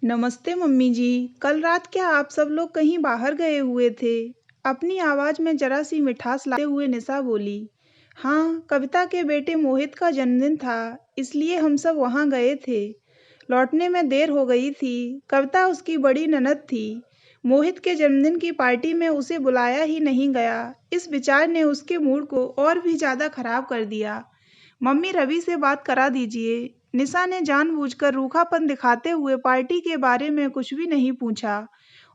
नमस्ते मम्मी जी। कल रात क्या आप सब लोग कहीं बाहर गए हुए थे? अपनी आवाज में जरा सी मिठास लाते हुए निशा बोली। हाँ, कविता के बेटे मोहित का जन्मदिन था, इसलिए हम सब वहाँ गए थे। लौटने में देर हो गई थी। कविता उसकी बड़ी ननद थी। मोहित के जन्मदिन की पार्टी में उसे बुलाया ही नहीं गया। इस विचार ने उसके मूड को और भी ज्यादा खराब कर दिया। मम्मी रवि से बात करा दीजिए। निशा ने जानबूझकर रूखापन दिखाते हुए पार्टी के बारे में कुछ भी नहीं पूछा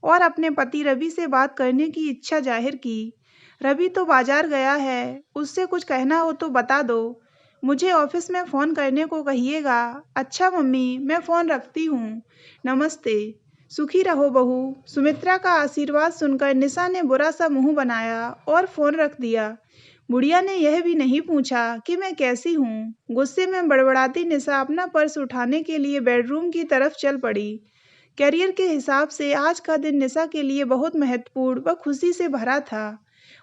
और अपने पति रवि से बात करने की इच्छा जाहिर की। रवि तो बाजार गया है, उससे कुछ कहना हो तो बता दो। मुझे ऑफिस में फ़ोन करने को कहिएगा। अच्छा मम्मी, मैं फ़ोन रखती हूँ। नमस्ते। सुखी रहो बहू। सुमित्रा का आशीर्वाद सुनकर निशा ने बुरा सा मुंह बनाया और फ़ोन रख दिया। बुढ़िया ने यह भी नहीं पूछा कि मैं कैसी हूँ। गुस्से में बड़बड़ाती निशा अपना पर्स उठाने के लिए बेडरूम की तरफ चल पड़ी। करियर के हिसाब से आज का दिन निशा के लिए बहुत महत्वपूर्ण व खुशी से भरा था।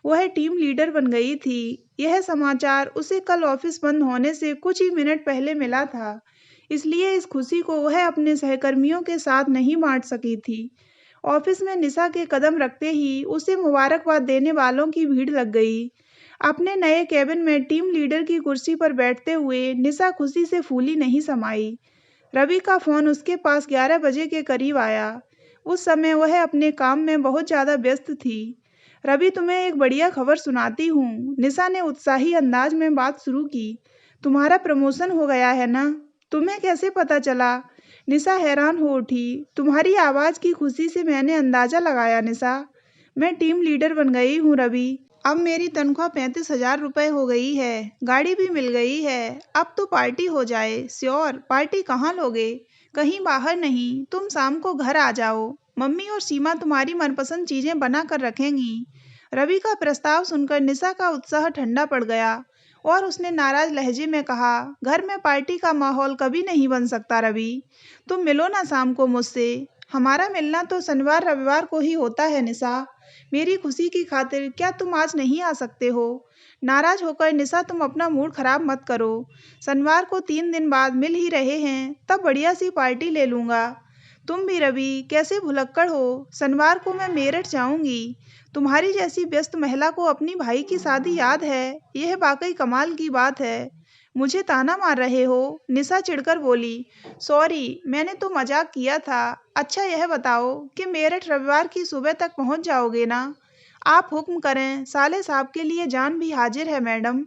वह टीम लीडर बन गई थी। यह समाचार उसे कल ऑफिस बंद होने से कुछ ही मिनट पहले मिला था, इसलिए इस खुशी को वह अपने सहकर्मियों के साथ नहीं बांट सकी थी। ऑफिस में निशा के कदम रखते ही उसे मुबारकबाद देने वालों की भीड़ लग गई। अपने नए केबिन में टीम लीडर की कुर्सी पर बैठते हुए निशा खुशी से फूली नहीं समाई। रवि का फोन उसके पास 11 बजे के करीब आया। उस समय वह अपने काम में बहुत ज़्यादा व्यस्त थी। रवि, तुम्हें एक बढ़िया खबर सुनाती हूँ। निशा ने उत्साही अंदाज में बात शुरू की। तुम्हारा प्रमोशन हो गया है ना? तुम्हें कैसे पता चला? निशा हैरान हो उठी। तुम्हारी आवाज़ की खुशी से मैंने अंदाजा लगाया निशा। मैं टीम लीडर बन गई हूँ रवि। अब मेरी तनख्वाह 35,000 रुपये हो गई है। गाड़ी भी मिल गई है। अब तो पार्टी हो जाए। श्योर। पार्टी कहाँ लोगे? कहीं बाहर नहीं, तुम शाम को घर आ जाओ। मम्मी और सीमा तुम्हारी मनपसंद चीजें बना कर रखेंगी। रवि का प्रस्ताव सुनकर निशा का उत्साह ठंडा पड़ गया और उसने नाराज लहजे में कहा, घर में पार्टी का माहौल कभी नहीं बन सकता रवि। तुम मिलो ना शाम को मुझसे। हमारा मिलना तो शनिवार रविवार को ही होता है निशा। मेरी खुशी की खातिर क्या तुम आज नहीं आ सकते हो? नाराज होकर निशा, तुम अपना मूड खराब मत करो। शनिवार को 3 दिन बाद मिल ही रहे हैं, तब बढ़िया सी पार्टी ले लूंगा। तुम भी रवि, कैसे भुलक्कड़ हो। शनिवार को मैं मेरठ जाऊंगी। तुम्हारी जैसी व्यस्त महिला को अपनी भाई की शादी याद है? यह वाकई कमाल की बात है। मुझे ताना मार रहे हो? निशा चिढ़कर बोली। सॉरी, मैंने तो मजाक किया था। अच्छा यह बताओ कि मेरठ रविवार की सुबह तक पहुंच जाओगे ना? आप हुक्म करें, साले साहब के लिए जान भी हाजिर है मैडम।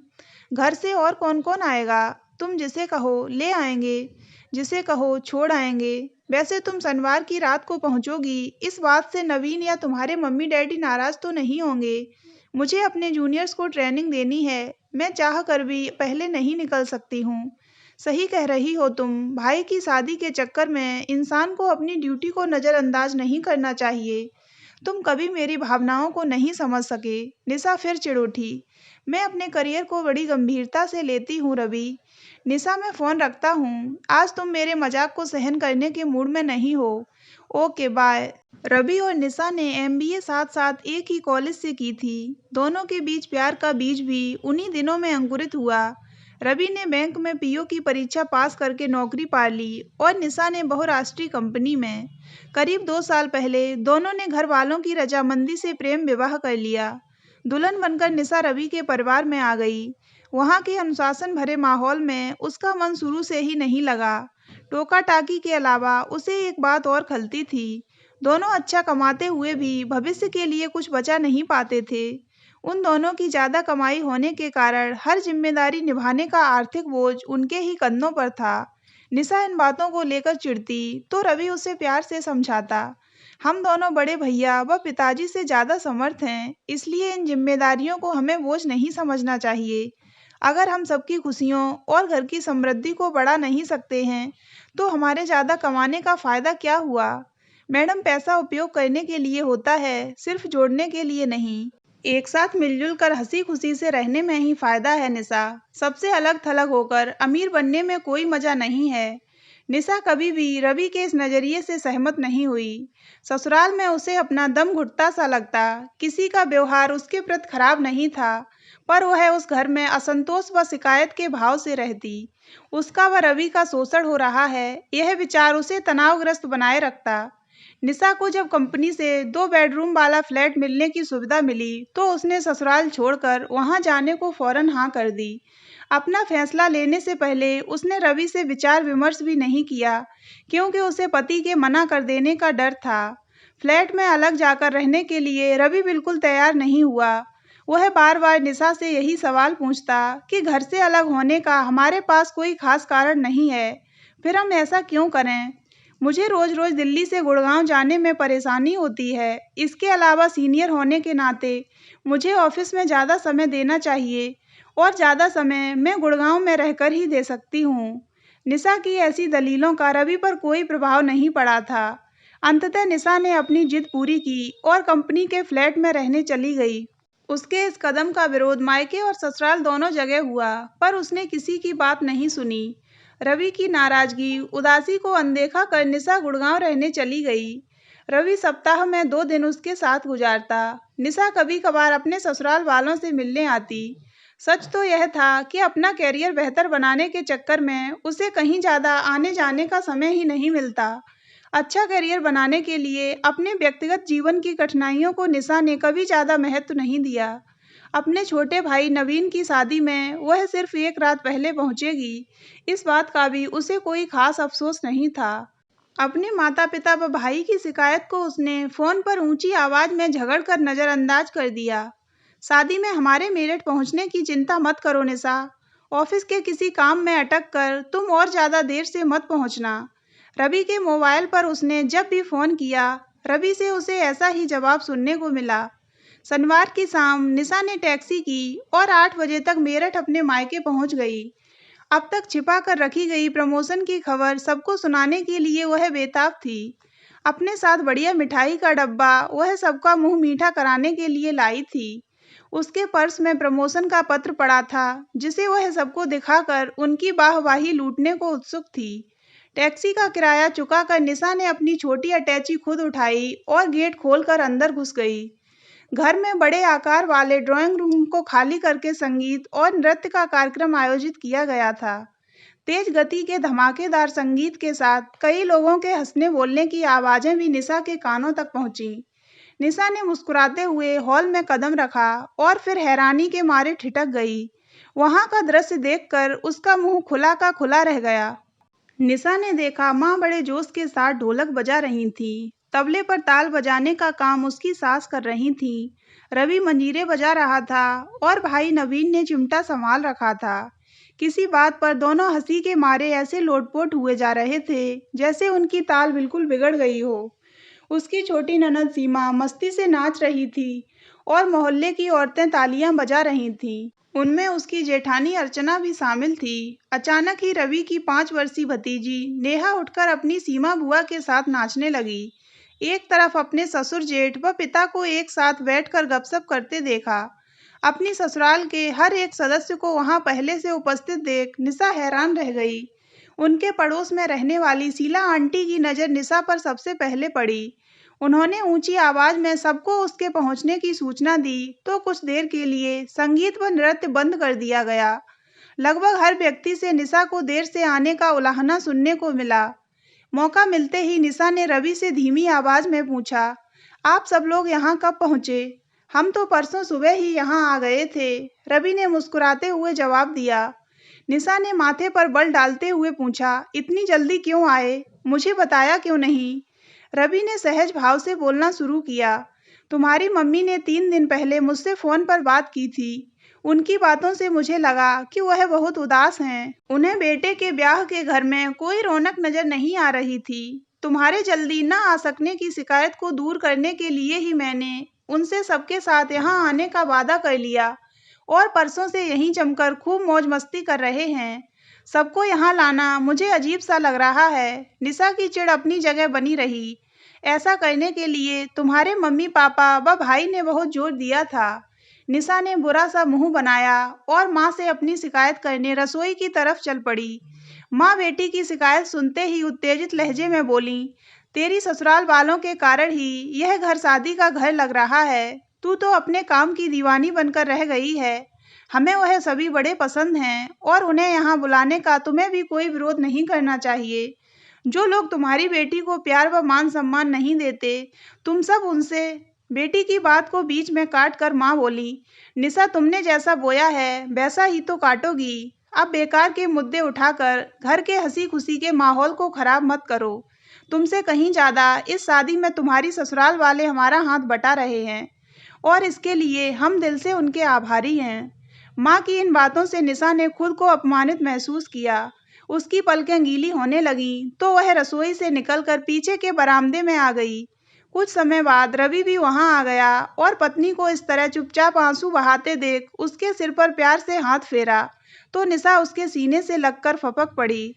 घर से और कौन कौन आएगा? तुम जिसे कहो ले आएंगे, जिसे कहो छोड़ आएंगे। वैसे तुम शनिवार की रात को पहुंचोगी, इस बात से नवीन या तुम्हारे मम्मी डैडी नाराज तो नहीं होंगे? मुझे अपने जूनियर्स को ट्रेनिंग देनी है। मैं चाह कर भी पहले नहीं निकल सकती हूँ। सही कह रही हो तुम। भाई की शादी के चक्कर में इंसान को अपनी ड्यूटी को नज़रअंदाज नहीं करना चाहिए। तुम कभी मेरी भावनाओं को नहीं समझ सके। निशा फिर चिढ़ उठी। मैं अपने करियर को बड़ी गंभीरता से लेती हूँ रवि। निशा, मैं फ़ोन रखता हूँ। आज तुम मेरे मजाक को सहन करने के मूड में नहीं हो। Okay bye. रवि और निशा ने एमबीए साथ साथ एक ही कॉलेज से की थी। दोनों के बीच प्यार का बीज भी उन्हीं दिनों में अंकुरित हुआ। रवि ने बैंक में पीओ की परीक्षा पास करके नौकरी पा ली और निशा ने बहुराष्ट्रीय कंपनी में। करीब 2 साल पहले दोनों ने घर वालों की रजामंदी से प्रेम विवाह कर लिया। दुल्हन बनकर निशा रवि के परिवार में आ गई। वहाँ के अनुशासन भरे माहौल में उसका मन शुरू से ही नहीं लगा। टोका टाकी के अलावा उसे एक बात और खलती थी। दोनों अच्छा कमाते हुए भी भविष्य के लिए कुछ बचा नहीं पाते थे। उन दोनों की ज़्यादा कमाई होने के कारण हर जिम्मेदारी निभाने का आर्थिक बोझ उनके ही कंधों पर था। निशा इन बातों को लेकर चिढ़ती तो रवि उसे प्यार से समझाता। हम दोनों बड़े भैया व पिताजी से ज़्यादा समर्थ हैं, इसलिए इन जिम्मेदारियों को हमें बोझ नहीं समझना चाहिए। अगर हम सबकी खुशियों और घर की समृद्धि को बढ़ा नहीं सकते हैं, तो हमारे ज़्यादा कमाने का फ़ायदा क्या हुआ? मैडम, पैसा उपयोग करने के लिए होता है, सिर्फ जोड़ने के लिए नहीं। एक साथ मिलजुल कर हंसी खुशी से रहने में ही फायदा है निशा। सबसे अलग थलग होकर अमीर बनने में कोई मजा नहीं है। निशा कभी भी रवि के इस नज़रिए से सहमत नहीं हुई। ससुराल में उसे अपना दम घुटता सा लगता। किसी का व्यवहार उसके प्रति खराब नहीं था, पर वह उस घर में असंतोष व शिकायत के भाव से रहती। उसका व रवि का शोषण हो रहा है, यह विचार उसे तनावग्रस्त बनाए रखता। निशा को जब कंपनी से 2 बेडरूम वाला फ्लैट मिलने की सुविधा मिली, तो उसने ससुराल छोड़कर वहां जाने को फौरन हाँ कर दी। अपना फैसला लेने से पहले उसने रवि से विचार विमर्श भी नहीं किया, क्योंकि उसे पति के मना कर देने का डर था। फ्लैट में अलग जाकर रहने के लिए रवि बिल्कुल तैयार नहीं हुआ। वह बार बार निशा से यही सवाल पूछता कि घर से अलग होने का हमारे पास कोई खास कारण नहीं है, फिर हम ऐसा क्यों करें? मुझे रोज रोज दिल्ली से गुड़गांव जाने में परेशानी होती है। इसके अलावा सीनियर होने के नाते मुझे ऑफिस में ज़्यादा समय देना चाहिए, और ज़्यादा समय मैं गुड़गांव में रहकर ही दे सकती हूँ। निशा की ऐसी दलीलों का रवि पर कोई प्रभाव नहीं पड़ा था। अंततः निशा ने अपनी जिद पूरी की और कंपनी के फ्लैट में रहने चली गई। उसके इस कदम का विरोध मायके और ससुराल दोनों जगह हुआ, पर उसने किसी की बात नहीं सुनी। रवि की नाराजगी, उदासी को अनदेखा कर निशा गुड़गांव रहने चली गई। रवि सप्ताह में 2 दिन उसके साथ गुजारता। निशा कभी कभार अपने ससुराल वालों से मिलने आती। सच तो यह था कि अपना कैरियर बेहतर बनाने के चक्कर में उसे कहीं ज़्यादा आने जाने का समय ही नहीं मिलता। अच्छा करियर बनाने के लिए अपने व्यक्तिगत जीवन की कठिनाइयों को निशा ने कभी ज़्यादा महत्व नहीं दिया। अपने छोटे भाई नवीन की शादी में वह सिर्फ 1 रात पहले पहुंचेगी, इस बात का भी उसे कोई खास अफसोस नहीं था। अपने माता-पिता व भाई की शिकायत को उसने फ़ोन पर ऊंची आवाज़ में झगड़कर नज़रअंदाज कर दिया। शादी में हमारे मेरठ पहुंचने की चिंता मत करो निशा। ऑफिस के किसी काम में अटक कर तुम और ज़्यादा देर से मत पहुंचना। रवि के मोबाइल पर उसने जब भी फ़ोन किया, रवि से उसे ऐसा ही जवाब सुनने को मिला। शनिवार की शाम निशा ने टैक्सी की और 8 बजे तक मेरठ अपने मायके पहुंच गई। अब तक छिपा कर रखी गई प्रमोशन की खबर सबको सुनाने के लिए वह बेताब थी। अपने साथ बढ़िया मिठाई का डब्बा वह सबका मुंह मीठा कराने के लिए लाई थी। उसके पर्स में प्रमोशन का पत्र पड़ा था, जिसे वह सबको दिखाकर उनकी वाहवाही लूटने को उत्सुक थी। टैक्सी का किराया चुकाकर निशा ने अपनी छोटी अटैची खुद उठाई और गेट खोलकर अंदर घुस गई। घर में बड़े आकार वाले ड्राइंग रूम को खाली करके संगीत और नृत्य का कार्यक्रम आयोजित किया गया था। तेज गति के धमाकेदार संगीत के साथ कई लोगों के हंसने बोलने की आवाजें भी निशा के कानों तक पहुंची। निशा ने मुस्कुराते हुए हॉल में कदम रखा और फिर हैरानी के मारे ठिठक गई। वहां का दृश्य देखकर उसका मुंह खुला का खुला रह गया। निशा ने देखा माँ बड़े जोश के साथ ढोलक बजा रही थीं। तबले पर ताल बजाने का काम उसकी सास कर रही थीं। रवि मंजीरे बजा रहा था और भाई नवीन ने चिमटा संभाल रखा था। किसी बात पर दोनों हंसी के मारे ऐसे लोटपोट हुए जा रहे थे जैसे उनकी ताल बिल्कुल बिगड़ गई हो। उसकी छोटी ननद सीमा मस्ती से नाच रही थी और मोहल्ले की औरतें तालियां बजा रही थीं। उनमें उसकी जेठानी अर्चना भी शामिल थी। अचानक ही रवि की 5 वर्षीय भतीजी नेहा उठकर अपनी सीमा बुआ के साथ नाचने लगी। एक तरफ अपने ससुर जेठ व पिता को एक साथ बैठकर गपशप करते देखा। अपनी ससुराल के हर एक सदस्य को वहां पहले से उपस्थित देख निशा हैरान रह गई। उनके पड़ोस में रहने वाली शीला आंटी की नज़र निशा पर सबसे पहले पड़ी। उन्होंने ऊंची आवाज में सबको उसके पहुंचने की सूचना दी, तो कुछ देर के लिए संगीत व नृत्य बंद कर दिया गया। लगभग हर व्यक्ति से निशा को देर से आने का उलाहना सुनने को मिला। मौका मिलते ही निशा ने रवि से धीमी आवाज में पूछा, आप सब लोग यहाँ कब पहुँचे? हम तो परसों सुबह ही यहाँ आ गए थे, रवि ने मुस्कुराते हुए जवाब दिया। निशा ने माथे पर बल डालते हुए पूछा, इतनी जल्दी क्यों आए? मुझे बताया क्यों नहीं? रवि ने सहज भाव से बोलना शुरू किया, तुम्हारी मम्मी ने 3 दिन पहले मुझसे फ़ोन पर बात की थी। उनकी बातों से मुझे लगा कि वह बहुत उदास हैं। उन्हें बेटे के ब्याह के घर में कोई रौनक नज़र नहीं आ रही थी। तुम्हारे जल्दी न आ सकने की शिकायत को दूर करने के लिए ही मैंने उनसे सबके साथ यहाँ आने का वादा कर लिया और परसों से यहीं जमकर खूब मौज मस्ती कर रहे हैं। सबको यहाँ लाना मुझे अजीब सा लग रहा है। निशा की चिढ़ अपनी जगह बनी रही। ऐसा करने के लिए तुम्हारे मम्मी पापा व भाई ने बहुत जोर दिया था। निशा ने बुरा सा मुंह बनाया और माँ से अपनी शिकायत करने रसोई की तरफ चल पड़ी। माँ बेटी की शिकायत सुनते ही उत्तेजित लहजे में बोली, तेरी ससुराल वालों के कारण ही यह घर शादी का घर लग रहा है। तू तो अपने काम की दीवानी बनकर रह गई है। हमें वह सभी बड़े पसंद हैं और उन्हें यहाँ बुलाने का तुम्हें भी कोई विरोध नहीं करना चाहिए। जो लोग तुम्हारी बेटी को प्यार व मान सम्मान नहीं देते, तुम सब उनसे। बेटी की बात को बीच में काट कर माँ बोली, निशा तुमने जैसा बोया है वैसा ही तो काटोगी। अब बेकार के मुद्दे उठाकर घर के हंसी खुशी के माहौल को खराब मत करो। तुमसे कहीं ज्यादा इस शादी में तुम्हारी ससुराल वाले हमारा हाथ बटा रहे हैं और इसके लिए हम दिल से उनके आभारी हैं। माँ की इन बातों से निशा ने खुद को अपमानित महसूस किया। उसकी पलकें गीली होने लगीं तो वह रसोई से निकलकर पीछे के बरामदे में आ गई। कुछ समय बाद रवि भी वहां आ गया और पत्नी को इस तरह चुपचाप आंसू बहाते देख उसके सिर पर प्यार से हाथ फेरा तो निशा उसके सीने से लगकर फपक पड़ी।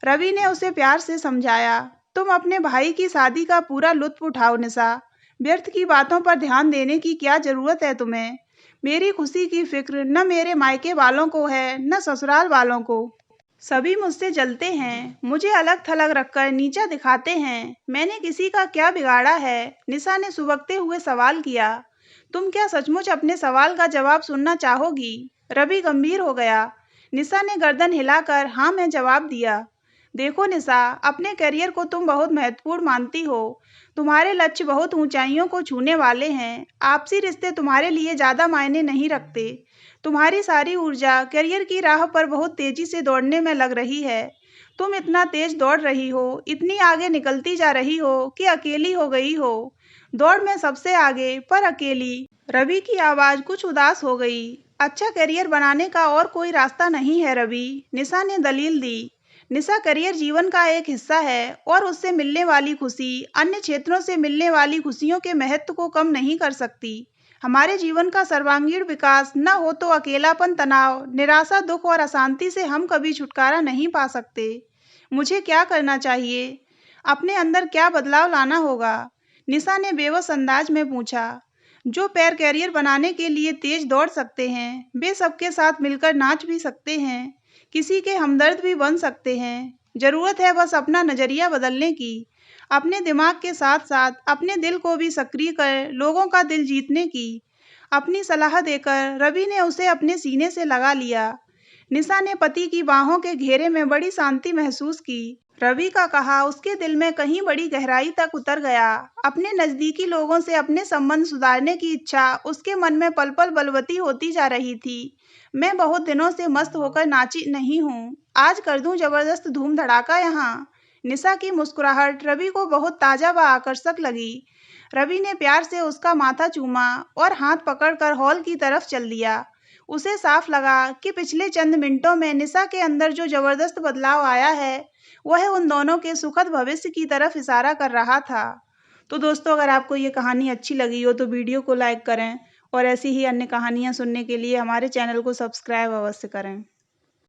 रवि ने उसे प्यार से समझाया, तुम अपने भाई की शादी का पूरा लुत्फ उठाओ निशा। व्यर्थ की बातों पर ध्यान देने की क्या जरूरत है तुम्हें। मेरी खुशी की फिक्र न मेरे मायके वालों को है न ससुराल वालों को। सभी मुझसे जलते हैं, मुझे अलग थलग रखकर नीचा दिखाते हैं। मैंने किसी का क्या बिगाड़ा है? निशा ने सुबकते हुए सवाल किया। तुम क्या सचमुच अपने सवाल का जवाब सुनना चाहोगी? रवि गंभीर हो गया। निशा ने गर्दन हिलाकर हाँ में जवाब दिया। देखो निशा, अपने करियर को तुम बहुत महत्वपूर्ण मानती हो। तुम्हारे लक्ष्य बहुत ऊंचाइयों को छूने वाले हैं। आपसी रिश्ते तुम्हारे लिए ज्यादा मायने नहीं रखते। तुम्हारी सारी ऊर्जा करियर की राह पर बहुत तेजी से दौड़ने में लग रही है। तुम इतना तेज दौड़ रही हो, इतनी आगे निकलती जा रही हो कि अकेली हो गई हो। दौड़ में सबसे आगे पर अकेली। रवि की आवाज कुछ उदास हो गई। अच्छा करियर बनाने का और कोई रास्ता नहीं है रवि, निशा ने दलील दी। निशा, करियर जीवन का एक हिस्सा है और उससे मिलने वाली खुशी अन्य क्षेत्रों से मिलने वाली खुशियों के महत्व को कम नहीं कर सकती। हमारे जीवन का सर्वांगीण विकास न हो तो अकेलापन, तनाव, निराशा, दुख और अशांति से हम कभी छुटकारा नहीं पा सकते। मुझे क्या करना चाहिए? अपने अंदर क्या बदलाव लाना होगा? निशा ने बेबस अंदाज में पूछा। जो पैर करियर बनाने के लिए तेज दौड़ सकते हैं, वे सबके साथ मिलकर नाच भी सकते हैं, किसी के हमदर्द भी बन सकते हैं। जरूरत है बस अपना नजरिया बदलने की। अपने दिमाग के साथ साथ अपने दिल को भी सक्रिय कर लोगों का दिल जीतने की। अपनी सलाह देकर रवि ने उसे अपने सीने से लगा लिया। निशा ने पति की बाहों के घेरे में बड़ी शांति महसूस की। रवि का कहा उसके दिल में कहीं बड़ी गहराई तक उतर गया। अपने नजदीकी लोगों से अपने संबंध सुधारने की इच्छा उसके मन में पल पल बलवती होती जा रही थी। मैं बहुत दिनों से मस्त होकर नाची नहीं हूँ, आज कर दूं जबरदस्त धूम धड़ाका यहाँ। निशा की मुस्कुराहट रवि को बहुत ताजा व आकर्षक लगी। रवि ने प्यार से उसका माथा चूमा और हाथ पकड़कर हॉल की तरफ चल दिया। उसे साफ लगा कि पिछले चंद मिनटों में निशा के अंदर जो जबरदस्त बदलाव आया है वह उन दोनों के सुखद भविष्य की तरफ इशारा कर रहा था। तो दोस्तों, अगर आपको ये कहानी अच्छी लगी हो तो वीडियो को लाइक करें और ऐसी ही अन्य कहानियाँ सुनने के लिए हमारे चैनल को सब्सक्राइब अवश्य करें।